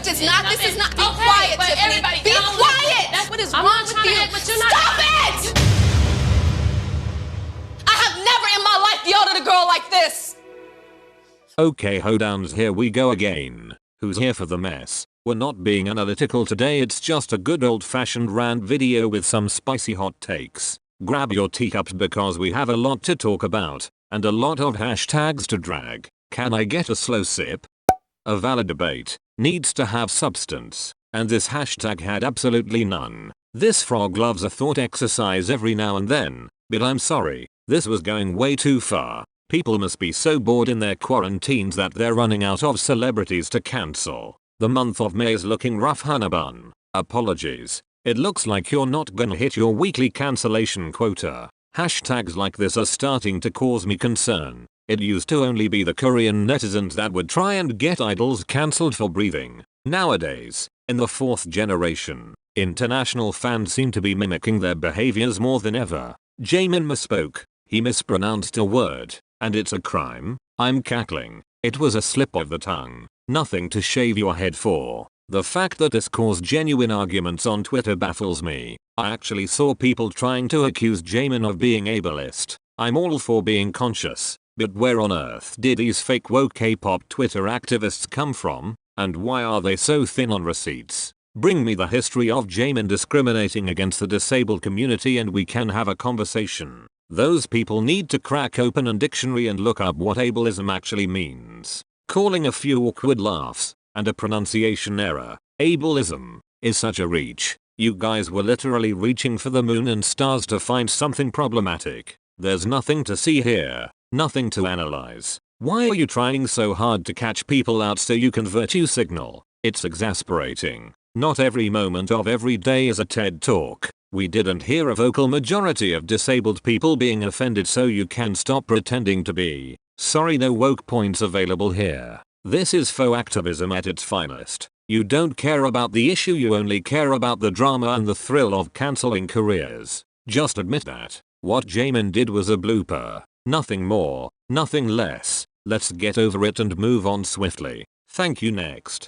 It is not. This is not. Be quiet, Tiffany. Be quiet. What is wrong with you? Stop it! I have never in my life yelled at a girl like this. Okay, hoedowns, here we go again. Who's here for the mess? We're not being analytical today, it's just a good old-fashioned rant video with some spicy hot takes. Grab your teacups because we have a lot to talk about, and a lot of hashtags to drag. Can I get a slow sip? A valid debate needs to have substance, and this hashtag had absolutely none. This frog loves a thought exercise every now and then, but I'm sorry, this was going way too far. People must be so bored in their quarantines that they're running out of celebrities to cancel. The month of May is looking rough, Hannabun. Apologies. It looks like you're not gonna hit your weekly cancellation quota. Hashtags like this are starting to cause me concern. It used to only be the Korean netizens that would try and get idols cancelled for breathing. Nowadays, in the 4th generation, international fans seem to be mimicking their behaviors more than ever. Jaemin misspoke. He mispronounced a word, and it's a crime. I'm cackling. It was a slip of the tongue. Nothing to shave your head for. The fact that this caused genuine arguments on Twitter baffles me. I actually saw people trying to accuse Jaemin of being ableist. I'm all for being conscious, but where on earth did these fake woke K-pop Twitter activists come from? And why are they so thin on receipts? Bring me the history of Jaemin discriminating against the disabled community and we can have a conversation. Those people need to crack open a dictionary and look up what ableism actually means. Calling a few awkward laughs and a pronunciation error ableism is such a reach. You guys were literally reaching for the moon and stars to find something problematic. There's nothing to see here, nothing to analyze. Why are you trying so hard to catch people out so you can virtue signal? It's exasperating. Not every moment of every day is a TED talk. We didn't hear a vocal majority of disabled people being offended, so you can stop pretending to be. Sorry, no woke points available here. This is faux activism at its finest. You don't care about the issue, you only care about the drama and the thrill of cancelling careers. Just admit that. What Jaemin did was a blooper. Nothing more, nothing less. Let's get over it and move on swiftly. Thank you. Next.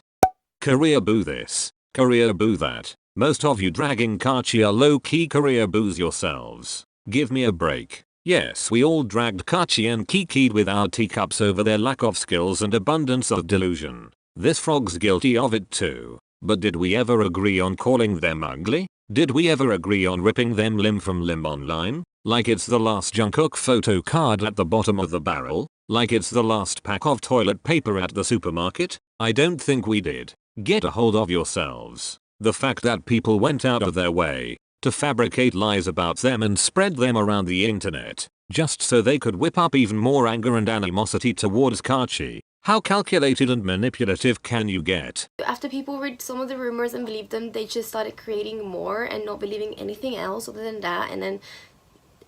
Career boo this. Career boo that. Most of you dragging Kaachi are low-key career boos yourselves. Give me a break. Yes, we all dragged Kaachi and kikied with our teacups over their lack of skills and abundance of delusion. This frog's guilty of it too. But did we ever agree on calling them ugly? Did we ever agree on ripping them limb from limb online? Like it's the last Jungkook photo card at the bottom of the barrel? Like it's the last pack of toilet paper at the supermarket? I don't think we did. Get a hold of yourselves. The fact that people went out of their way to fabricate lies about them and spread them around the internet just so they could whip up even more anger and animosity towards Kaachi. How calculated and manipulative can you get? After people read some of the rumors and believed them, they just started creating more and not believing anything else other than that, and then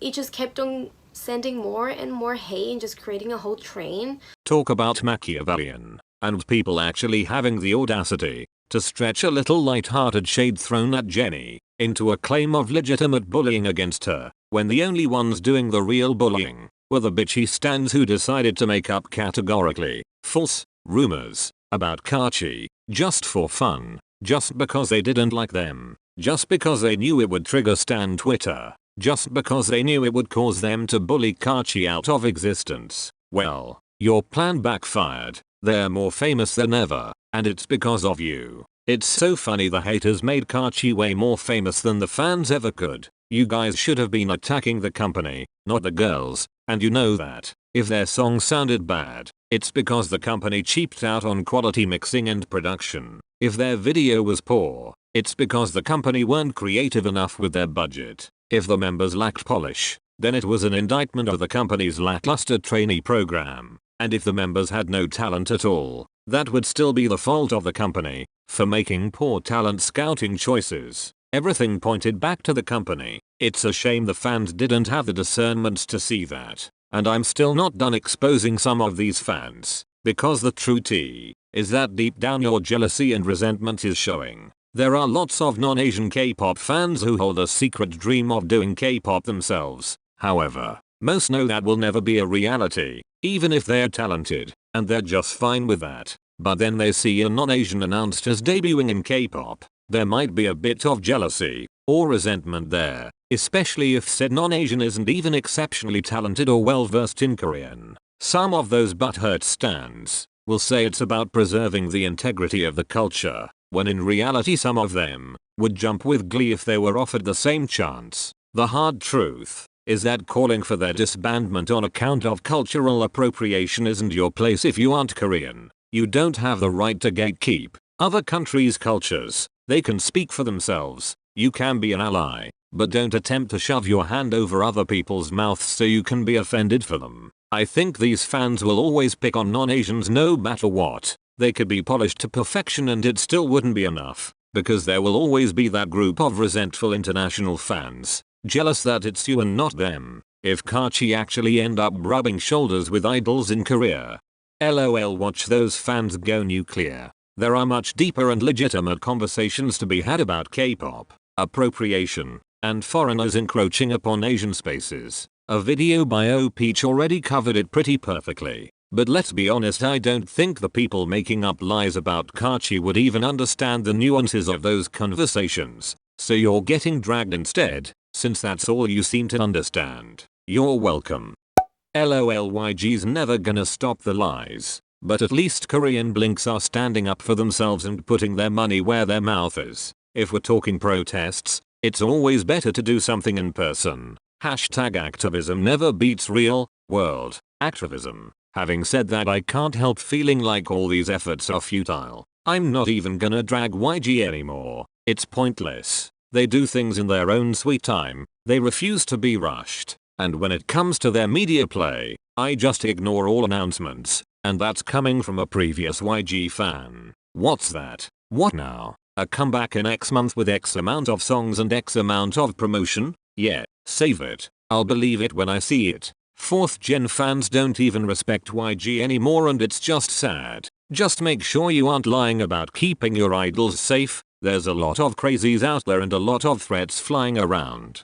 it just kept on sending more and more hate and just creating a whole train. Talk about Machiavellian. And people actually having the audacity to stretch a little light-hearted shade thrown at Jennie into a claim of legitimate bullying against her, when the only ones doing the real bullying were the bitchy stans who decided to make up categorically false rumors about Kaachi just for fun, just because they didn't like them, just because they knew it would trigger stan Twitter, just because they knew it would cause them to bully Kaachi out of existence. Well, your plan backfired. They're more famous than ever, and it's because of you. It's so funny the haters made Kaachi way more famous than the fans ever could. You guys should have been attacking the company, not the girls, and you know that. If their song sounded bad, it's because the company cheaped out on quality mixing and production. If their video was poor, it's because the company weren't creative enough with their budget. If the members lacked polish, then it was an indictment of the company's lackluster trainee program. And if the members had no talent at all, that would still be the fault of the company for making poor talent scouting choices. Everything pointed back to the company. It's a shame the fans didn't have the discernment to see that. And I'm still not done exposing some of these fans, because the true tea is that deep down your jealousy and resentment is showing. There are lots of non-Asian K-pop fans who hold a secret dream of doing K-pop themselves. However, most know that will never be a reality, even if they're talented, and they're just fine with that. but then they see a non-Asian announced as debuting in K-pop, there might be a bit of jealousy or resentment there, especially if said non-Asian isn't even exceptionally talented or well versed in Korean. Some of those butthurt stans will say it's about preserving the integrity of the culture, when in reality some of them would jump with glee if they were offered the same chance. The hard truth is that calling for their disbandment on account of cultural appropriation isn't your place if you aren't Korean. You don't have the right to gatekeep other countries' cultures. They can speak for themselves. You can be an ally, but don't attempt to shove your hand over other people's mouths so you can be offended for them. I think these fans will always pick on non-Asians no matter what. They could be polished to perfection and it still wouldn't be enough, because there will always be that group of resentful international fans, jealous that it's you and not them. If Kaachi actually end up rubbing shoulders with idols in Korea, LOL, watch those fans go nuclear. There are much deeper and legitimate conversations to be had about K-pop, appropriation, and foreigners encroaching upon Asian spaces. A video by O Peach already covered it pretty perfectly. But let's be honest, I don't think the people making up lies about Kaachi would even understand the nuances of those conversations. So you're getting dragged instead, since that's all you seem to understand. You're welcome. LOL, YG's never gonna stop the lies. But at least Korean blinks are standing up for themselves and putting their money where their mouth is. If we're talking protests, it's always better to do something in person. Hashtag activism never beats real world activism. Having said that, I can't help feeling like all these efforts are futile. I'm not even gonna drag YG anymore. It's pointless. They do things in their own sweet time. They refuse to be rushed. And when it comes to their media play, I just ignore all announcements. And that's coming from a previous YG fan. What's that? What now? A comeback in X month with X amount of songs and X amount of promotion? Yeah, save it. I'll believe it when I see it. 4th gen fans don't even respect YG anymore and it's just sad. Just make sure you aren't lying about keeping your idols safe. There's a lot of crazies out there and a lot of threats flying around.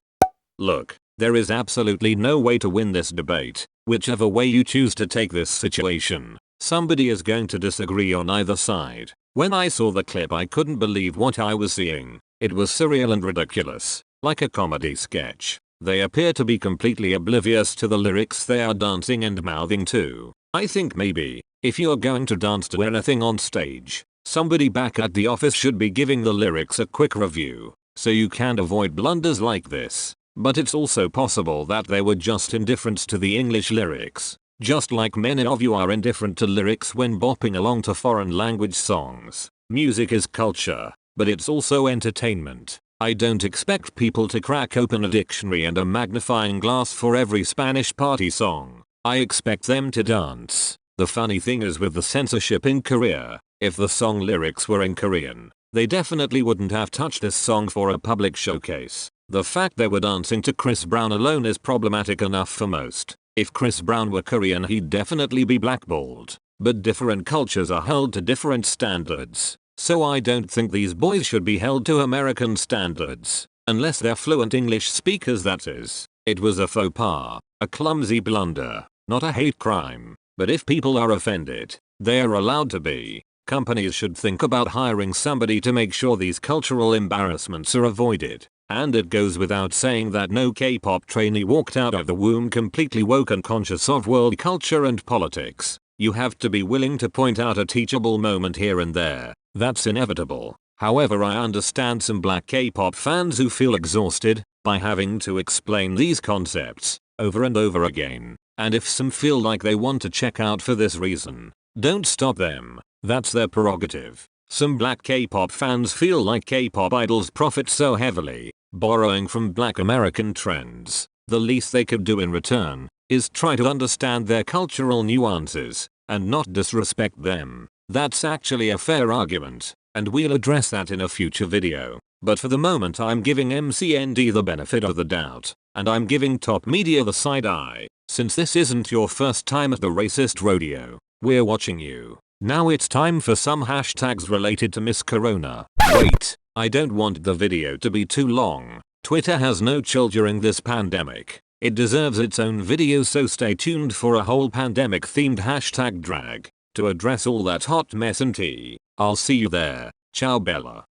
Look, there is absolutely no way to win this debate. Whichever way you choose to take this situation, somebody is going to disagree on either side. When I saw the clip, I couldn't believe what I was seeing. It was surreal and ridiculous, like a comedy sketch. They appear to be completely oblivious to the lyrics they are dancing and mouthing to. I think maybe, if you're going to dance to anything on stage, somebody back at the office should be giving the lyrics a quick review, so you can avoid blunders like this. But it's also possible that they were just indifferent to the English lyrics, just like many of you are indifferent to lyrics when bopping along to foreign language songs. Music is culture, but it's also entertainment. I don't expect people to crack open a dictionary and a magnifying glass for every Spanish party song. I expect them to dance. The funny thing is, with the censorship in Korea, if the song lyrics were in Korean, they definitely wouldn't have touched this song for a public showcase. The fact they were dancing to Chris Brown alone is problematic enough for most. If Chris Brown were Korean, he'd definitely be blackballed. But different cultures are held to different standards. So I don't think these boys should be held to American standards. Unless they're fluent English speakers, that is. It was a faux pas, a clumsy blunder, not a hate crime. But if people are offended, they are allowed to be. Companies should think about hiring somebody to make sure these cultural embarrassments are avoided. And it goes without saying that no K-pop trainee walked out of the womb completely woke and conscious of world culture and politics. You have to be willing to point out a teachable moment here and there. That's inevitable. However, I understand some black K-pop fans who feel exhausted by having to explain these concepts over and over again. And if some feel like they want to check out for this reason, don't stop them. That's their prerogative. Some black K-pop fans feel like K-pop idols profit so heavily, borrowing from black American trends. The least they could do in return is try to understand their cultural nuances and not disrespect them. That's actually a fair argument, and we'll address that in a future video. But for the moment, I'm giving MCND the benefit of the doubt, and I'm giving top media the side eye. Since this isn't your first time at the racist rodeo, we're watching you. Now it's time for some hashtags related to Miss Corona. Wait, I don't want the video to be too long. Twitter has no chill during this pandemic. It deserves its own video, so stay tuned for a whole pandemic themed hashtag drag. to address all that hot mess and tea. I'll see you there. Ciao Bella.